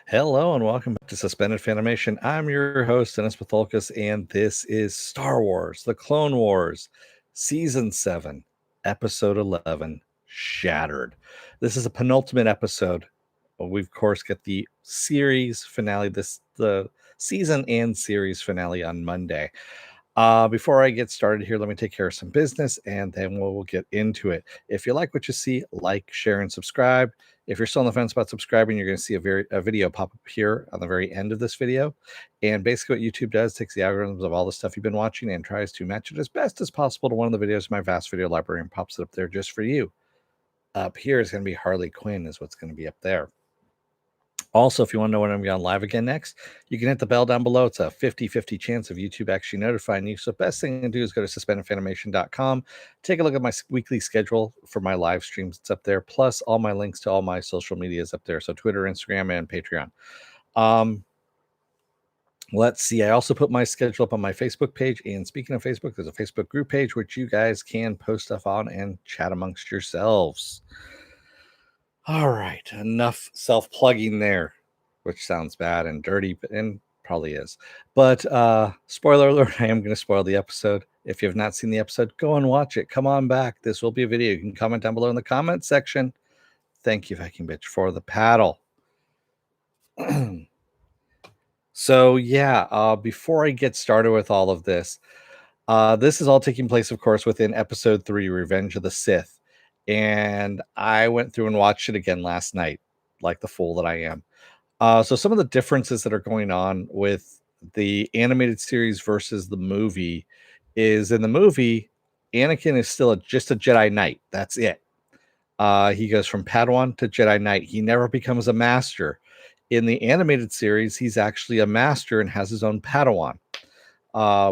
Hello and welcome back to Suspended Fanimation. I'm your host, Dennis Bithoulkas, and this is Star Wars, The Clone Wars, Season 7, Episode 11, Shattered. This is a penultimate episode. We, of course, get the series finale, the season and series finale on Monday. Before I get started here, let me take care of some business and then we'll get into it. If you like what you see, like, share, and subscribe. If you're still on the fence about subscribing, you're going to see a video pop up here on the very end of this video. And basically, what YouTube does takes the algorithms of all the stuff you've been watching and tries to match it as best as possible to one of the videos in my vast video library and pops it up there just for you. Up here is going to be Harley Quinn, is what's going to be up there. Also, if you want to know when I'm going live again next, you can hit the bell down below. It's a 50-50 chance of YouTube actually notifying you. So best thing to do is go to suspendedfanimation.com. Take a look at my weekly schedule for my live streams. It's up there. Plus all my links to all my social media is up there. So Twitter, Instagram, and Patreon. Let's see. I also put my schedule up on my Facebook page. And speaking of Facebook, there's a Facebook group page which you guys can post stuff on and chat amongst yourselves. All right, enough self-plugging there, which sounds bad and dirty, and probably is. But spoiler alert, I am going to spoil the episode. If you have not seen the episode, go and watch it. Come on back. This will be a video. You can comment down below in the comment section. Thank you, Viking Bitch, for the paddle. So, yeah, before I get started with all of this, this is all taking place, of course, within Episode 3, Revenge of the Sith. And I went through and watched it again last night, like the fool that I am. So some of the differences that are going on with the animated series versus the movie is in the movie, Anakin is still just a Jedi Knight. That's it. He goes from Padawan to Jedi Knight. He never becomes a master. In the animated series, he's actually a master and has his own Padawan,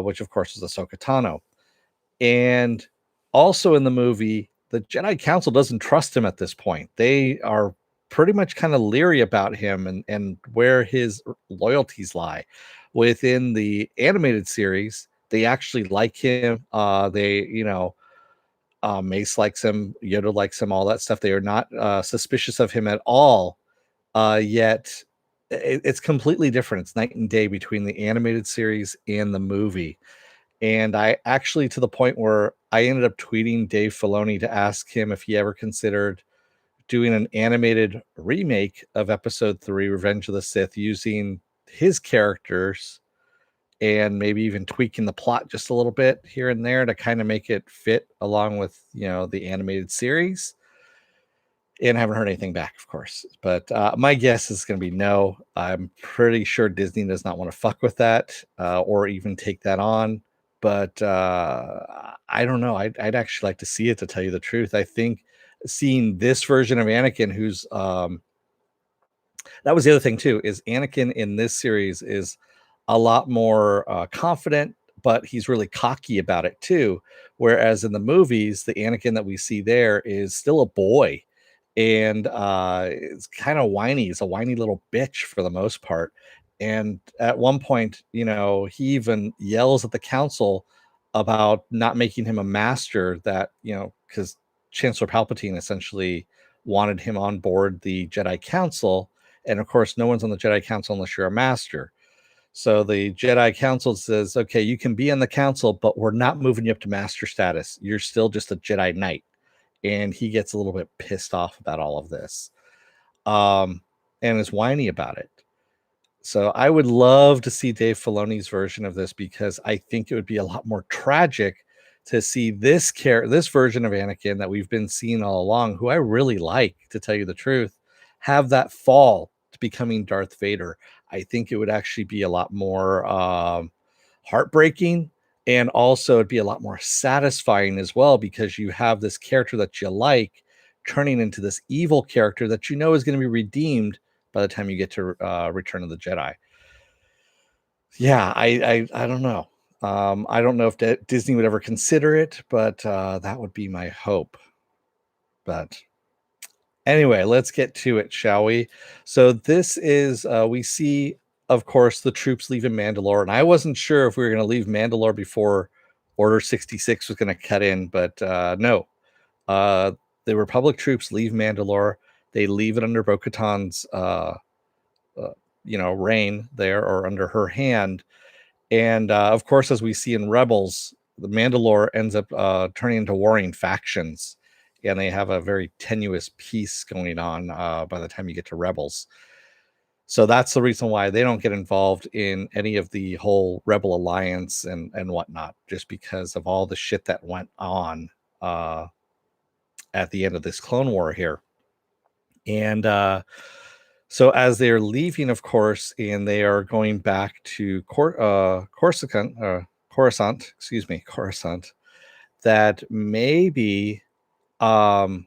which of course is Ahsoka Tano. And also in the movie, the Jedi Council doesn't trust him at this point. They are pretty much kind of leery about him and where his loyalties lie. Within the animated series, they actually like him. Mace likes him, Yoda likes him, all that stuff. They are not suspicious of him at all. Yet it's completely different. It's night and day between the animated series and the movie. And I actually, to the point where I ended up tweeting Dave Filoni to ask him if he ever considered doing an animated remake of Episode 3, Revenge of the Sith, using his characters and maybe even tweaking the plot just a little bit here and there to kind of make it fit along with, the animated series. And I haven't heard anything back, of course. But my guess is going to be no. I'm pretty sure Disney does not want to fuck with that or even take that on. But I don't know. I'd actually like to see it, to tell you the truth. I think seeing this version of Anakin, who's that was the other thing too, is Anakin in this series is a lot more confident, but he's really cocky about it too. Whereas in the movies, the Anakin that we see there is still a boy and it's kind of whiny. He's a whiny little bitch for the most part. And at one point, he even yells at the council about not making him a master, that, because Chancellor Palpatine essentially wanted him on board the Jedi Council. And of course, no one's on the Jedi Council unless you're a master. So the Jedi Council says, okay, you can be on the council, but we're not moving you up to master status. You're still just a Jedi Knight. And he gets a little bit pissed off about all of this and is whiny about it. So I would love to see Dave Filoni's version of this, because I think it would be a lot more tragic to see this version of Anakin that we've been seeing all along, who I really like, to tell you the truth, have that fall to becoming Darth Vader. I think it would actually be a lot more heartbreaking, and also it'd be a lot more satisfying as well, because you have this character that you like turning into this evil character that is going to be redeemed by the time you get to Return of the Jedi. Yeah, I don't know. I don't know if Disney would ever consider it, but that would be my hope. But anyway, let's get to it, shall we? So this is, we see, of course, the troops leaving Mandalore. And I wasn't sure if we were going to leave Mandalore before Order 66 was going to cut in, but no. The Republic troops leave Mandalore. They leave it under Bo-Katan's uh, reign there, or under her hand. And of course, as we see in Rebels, the Mandalore ends up turning into warring factions, and they have a very tenuous peace going on by the time you get to Rebels. So that's the reason why they don't get involved in any of the whole Rebel Alliance and whatnot, just because of all the shit that went on uh, at the end of this Clone War here. And so as they're leaving, of course, and they are going back to Coruscant, excuse me, Coruscant, that maybe, um,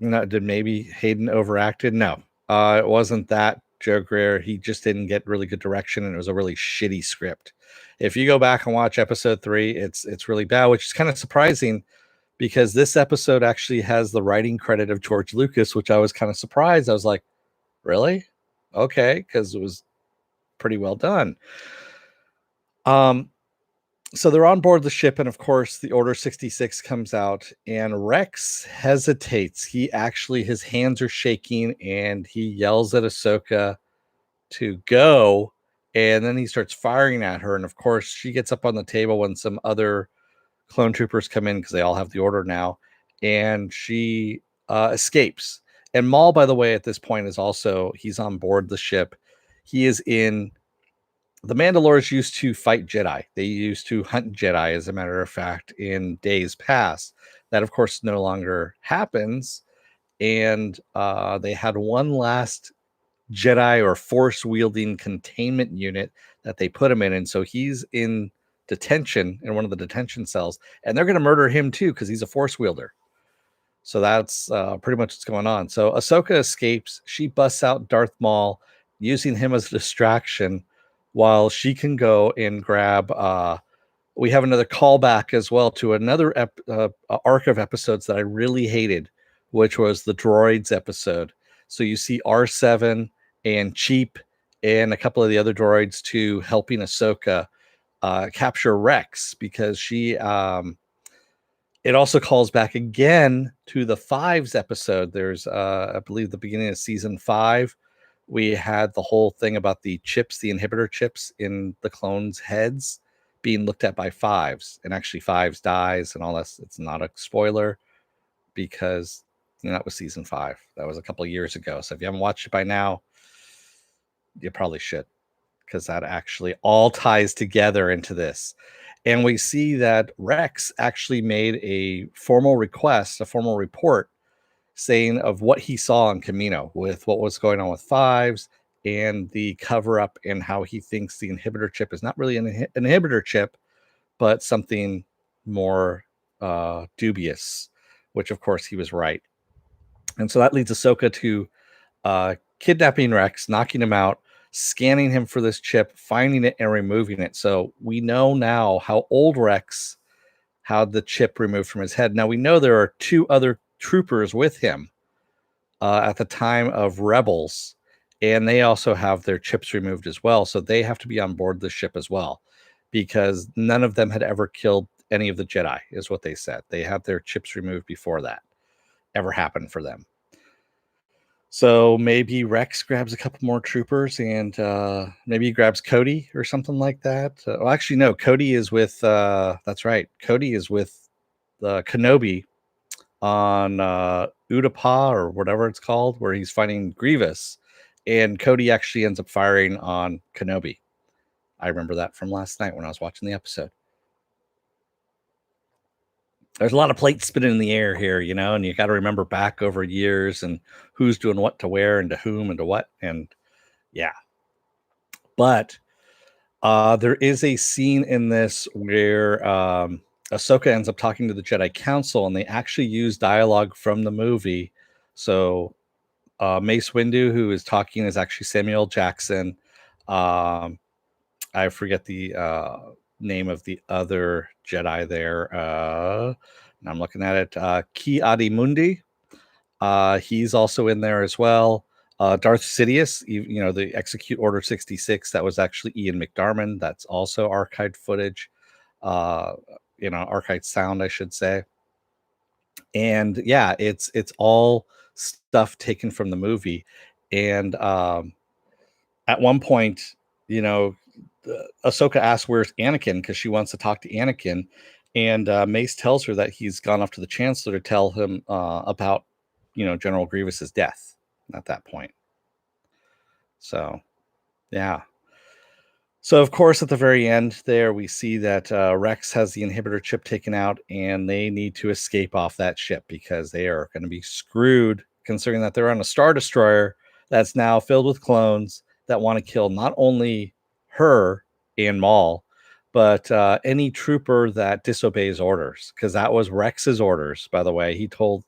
did maybe Hayden overacted? No, it wasn't that. Joe Greer, he just didn't get really good direction, and it was a really shitty script. If you go back and watch episode 3, it's really bad, which is kind of surprising because this episode actually has the writing credit of George Lucas, which I was kind of surprised. I was like, really? Okay, because it was pretty well done. So they're on board the ship, and of course, the Order 66 comes out, and Rex hesitates. His hands are shaking, and he yells at Ahsoka to go, and then he starts firing at her. And of course, she gets up on the table when some other clone troopers come in because they all have the order now, and she escapes. And Maul, by the way, at this point he's on board the ship. He is in the Mandalores used to fight Jedi. They used to hunt Jedi, as a matter of fact, in days past. That, of course, no longer happens. And they had one last Jedi or force wielding containment unit that they put him in. And so he's in detention in one of the detention cells, and they're going to murder him too because he's a force wielder. So that's pretty much what's going on. So Ahsoka escapes. She busts out Darth Maul, using him as a distraction while she can go and grab. We have another callback as well to another arc of episodes that I really hated, which was the droids episode. So you see R7 and Cheap and a couple of the other droids too helping Ahsoka capture Rex, because it also calls back again to the Fives episode. There's, I believe, the beginning of season 5, we had the whole thing about the chips, the inhibitor chips in the clones' heads being looked at by Fives, and actually Fives dies and all that. It's not a spoiler because that was season 5. That was a couple of years ago. So if you haven't watched it by now, you probably should, because that actually all ties together into this. And we see that Rex actually made a formal request, a formal report, saying of what he saw on Camino with what was going on with Fives and the cover up, and how he thinks the inhibitor chip is not really an inhibitor chip, but something more dubious, which of course he was right. And so that leads Ahsoka to kidnapping Rex, knocking him out, scanning him for this chip, finding it, and removing it. So we know now how old Rex had the chip removed from his head. Now we know there are 2 other troopers with him at the time of Rebels, and they also have their chips removed as well. So they have to be on board the ship as well, because none of them had ever killed any of the Jedi, is what they said. They had their chips removed before that ever happened for them. So maybe Rex grabs a couple more troopers, and maybe he grabs Cody or something like that. Well, actually, no. Cody is with. That's right. Cody is with Kenobi on Utapau or whatever it's called, where he's fighting Grievous, and Cody actually ends up firing on Kenobi. I remember that from last night when I was watching the episode. There's a lot of plates spinning in the air here, and you got to remember back over years and who's doing what to where and to whom and to what. And yeah, but there is a scene in this where Ahsoka ends up talking to the Jedi Council, and they actually use dialogue from the movie. So Mace Windu, who is talking, is actually Samuel Jackson. I forget the name of the other Jedi there. Now I'm looking at it. Ki-Adi Mundi. He's also in there as well. Darth Sidious, the Execute Order 66. That was actually Ian McDiarmid. That's also archived footage. Archived sound, I should say. And yeah, it's all stuff taken from the movie. And at one point, you know, Ahsoka asks where's Anakin because she wants to talk to Anakin, and Mace tells her that he's gone off to the Chancellor to tell him about, General Grievous's death at that point. So, yeah. So, of course, at the very end there, we see that Rex has the inhibitor chip taken out, and they need to escape off that ship because they are going to be screwed, considering that they're on a Star Destroyer that's now filled with clones that want to kill not only her and Maul, but any trooper that disobeys orders, because that was Rex's orders, by the way. He told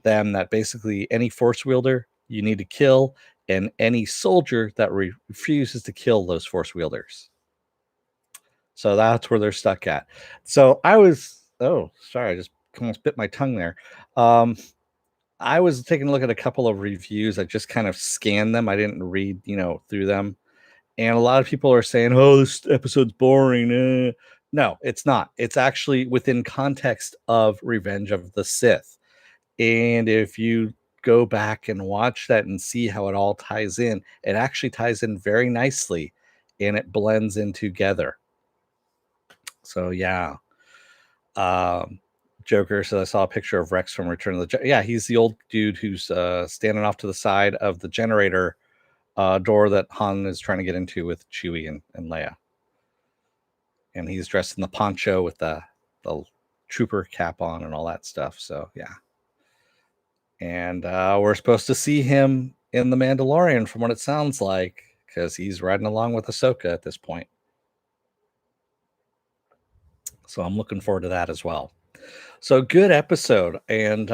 them that basically any force wielder you need to kill, and any soldier that refuses to kill those force wielders. So that's where they're stuck at. So sorry, I just almost bit my tongue there. I was taking a look at a couple of reviews. I just kind of scanned them. I didn't read, through them. And a lot of people are saying, "Oh, this episode's boring." No, it's not. It's actually within context of Revenge of the Sith. And if you go back and watch that and see how it all ties in, it actually ties in very nicely and it blends in together. So, yeah. Um, Joker says, I saw a picture of Rex from Return of the Yeah, he's the old dude who's standing off to the side of the generator door that Han is trying to get into with Chewie and Leia. And he's dressed in the poncho with the trooper cap on and all that stuff. So, yeah. And we're supposed to see him in The Mandalorian from what it sounds like, because he's riding along with Ahsoka at this point. So I'm looking forward to that as well. So good episode, and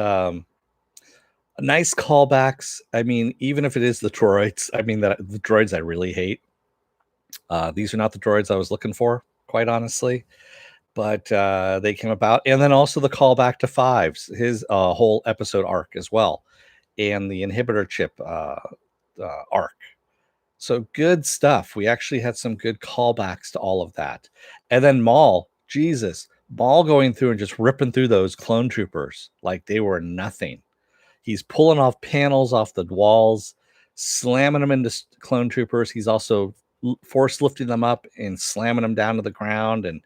nice callbacks. I mean, even if it is the droids, the droids I really hate. These are not the droids I was looking for, quite honestly. But they came about, and then also the callback to Fives, his whole episode arc as well, and the inhibitor chip arc. So good stuff. We actually had some good callbacks to all of that. And then Maul, Jesus, Maul going through and just ripping through those clone troopers like they were nothing. He's pulling off panels off the walls, slamming them into clone troopers. He's also force lifting them up and slamming them down to the ground and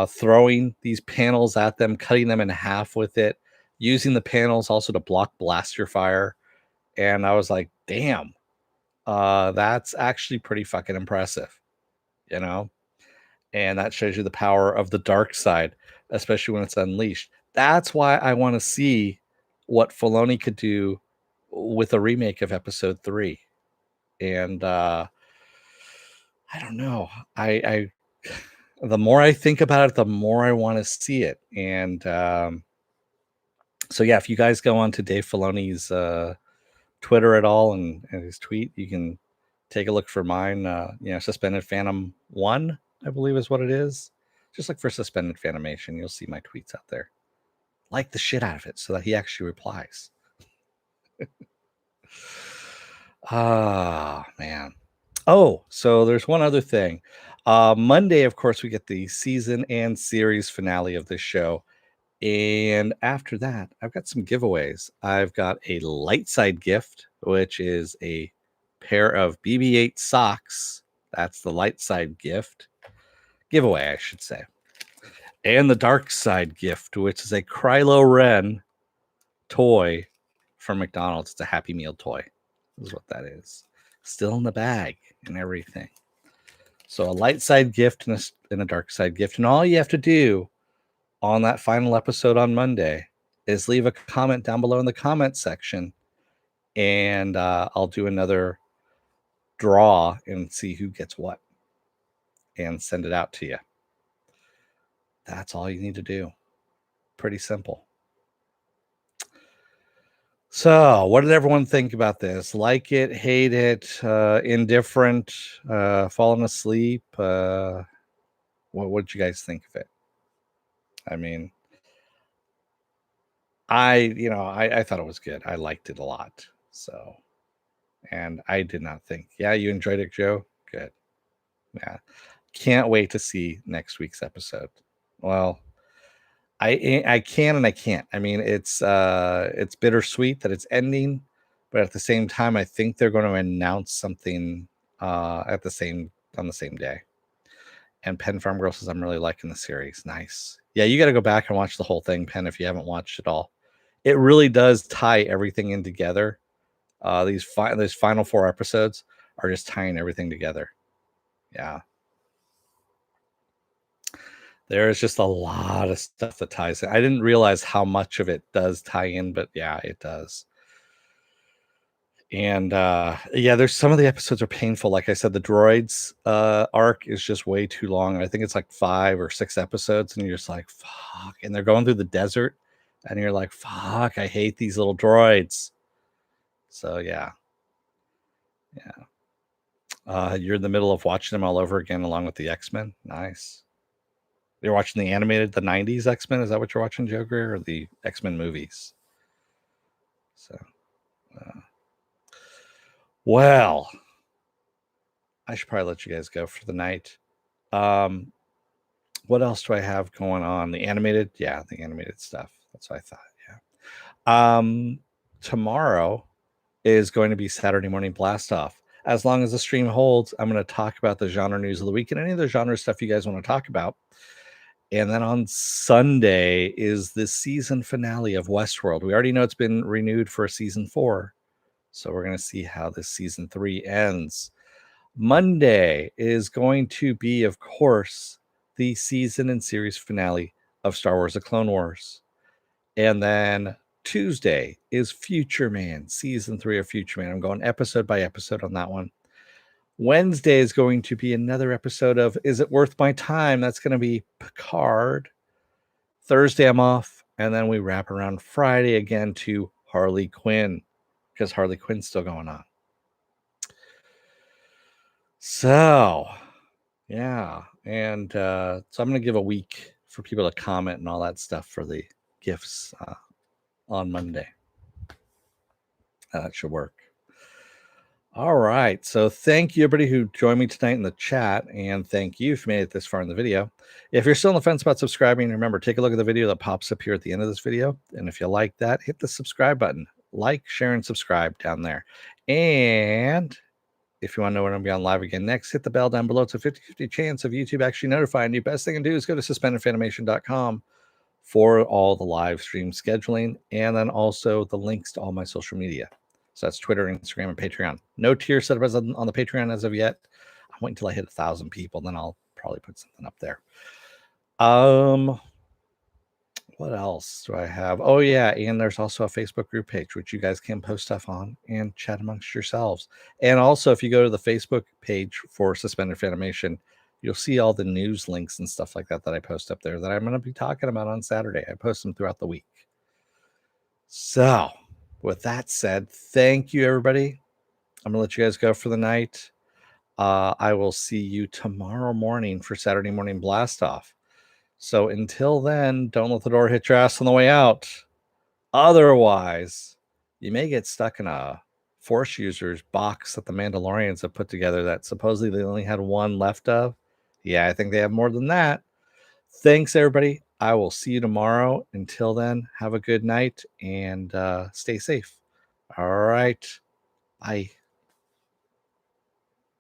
throwing these panels at them, cutting them in half with it, using the panels also to block blaster fire. And I was like, damn, that's actually pretty fucking impressive, you know? And that shows you the power of the dark side, especially when it's unleashed. That's why I want to see what Filoni could do with a remake of episode 3. And I don't know. I the more I think about it, the more I want to see it. And so yeah, if you guys go on to Dave Filoni's Twitter at all and his tweet, you can take a look for mine. Suspended Phantom 1, I believe is what it is. Just look for Suspended Phantomation. You'll see my tweets out there. Like the shit out of it so that he actually replies. Man. Oh, so there's one other thing. Monday, of course, we get the season and series finale of this show. And after that, I've got some giveaways. I've got a light side gift, which is a pair of BB-8 socks. That's the light side giveaway, I should say. And the dark side gift, which is a Kylo Ren toy from McDonald's. It's a Happy Meal toy. This is what that is. Still in the bag and everything. So a light side gift and a dark side gift. And all you have to do on that final episode on Monday is leave a comment down below in the comment section, and I'll do another draw and see who gets what and send it out to you. That's all you need to do. Pretty simple. So what did everyone think about this? Like it, hate it, indifferent, falling asleep? What did you guys think of it? I mean, I thought it was good. I liked it a lot. So, and I did not think, yeah, you enjoyed it, Joe? Good. Yeah. Can't wait to see next week's episode. Well, I can and I can't. I mean, it's bittersweet that it's ending, but at the same time, I think they're going to announce something at the same on the same day. And Penn Farm Girl says, I'm really liking the series. Nice. Yeah, you got to go back and watch the whole thing, Penn, if you haven't watched it all. It really does tie everything in together. These final 4 episodes are just tying everything together. Yeah. There's just a lot of stuff that ties in. I didn't realize how much of it does tie in, but yeah, it does. And yeah, there's some of the episodes are painful. Like I said, the droids arc is just way too long. I think it's like 5 or 6 episodes, and you're just like, fuck. And they're going through the desert, and you're like, fuck, I hate these little droids. So yeah. You're in the middle of watching them all over again along with the X-Men. Nice. You're watching the 90s X-Men. Is that what you're watching, Joker, or the X-Men movies? So well, I should probably let you guys go for the night. What else do I have going on? The animated stuff. That's what I thought. Yeah. Tomorrow is going to be Saturday morning blast off. As long as the stream holds, I'm going to talk about the genre news of the week and any of the genre stuff you guys want to talk about. And then on Sunday is the season finale of Westworld. We already know it's been renewed for season 4. So we're going to see how this season 3 ends. Monday is going to be, of course, the season and series finale of Star Wars: The Clone Wars. And then Tuesday is Future Man, season 3 of Future Man. I'm going episode by episode on that one. Wednesday is going to be another episode of Is It Worth My Time? That's going to be Picard. Thursday, I'm off. And then we wrap around Friday again to Harley Quinn, because Harley Quinn's still going on. So, yeah. And so I'm going to give a week for people to comment and all that stuff for the gifts on Monday. That should work. All right. So thank you, everybody who joined me tonight in the chat. And thank you if you made it this far in the video. If you're still on the fence about subscribing, remember, take a look at the video that pops up here at the end of this video. And if you like that, hit the subscribe button. Like, share, and subscribe down there. And if you want to know when I'm going to be on live again next, hit the bell down below. It's a 50-50 chance of YouTube actually notifying you. Best thing to do is go to suspendedfanimation.com for all the live stream scheduling, and then also the links to all my social media. So that's Twitter, Instagram, and Patreon. No tier set up on the Patreon as of yet. I'm waiting until I hit 1,000 people, then I'll probably put something up there. What else do I have? Oh yeah, and there's also a Facebook group page which you guys can post stuff on and chat amongst yourselves. And also, if you go to the Facebook page for Suspended Fanimation, you'll see all the news links and stuff like that I post up there that I'm going to be talking about on Saturday. I post them throughout the week. So, with that said, thank you, everybody. I'm going to let you guys go for the night. I will see you tomorrow morning for Saturday morning blast off. So until then, don't let the door hit your ass on the way out. Otherwise, you may get stuck in a Force users box that the Mandalorians have put together that supposedly they only had one left of. Yeah, I think they have more than that. Thanks, everybody. I will see you tomorrow. Until then, have a good night and stay safe. All right. Bye.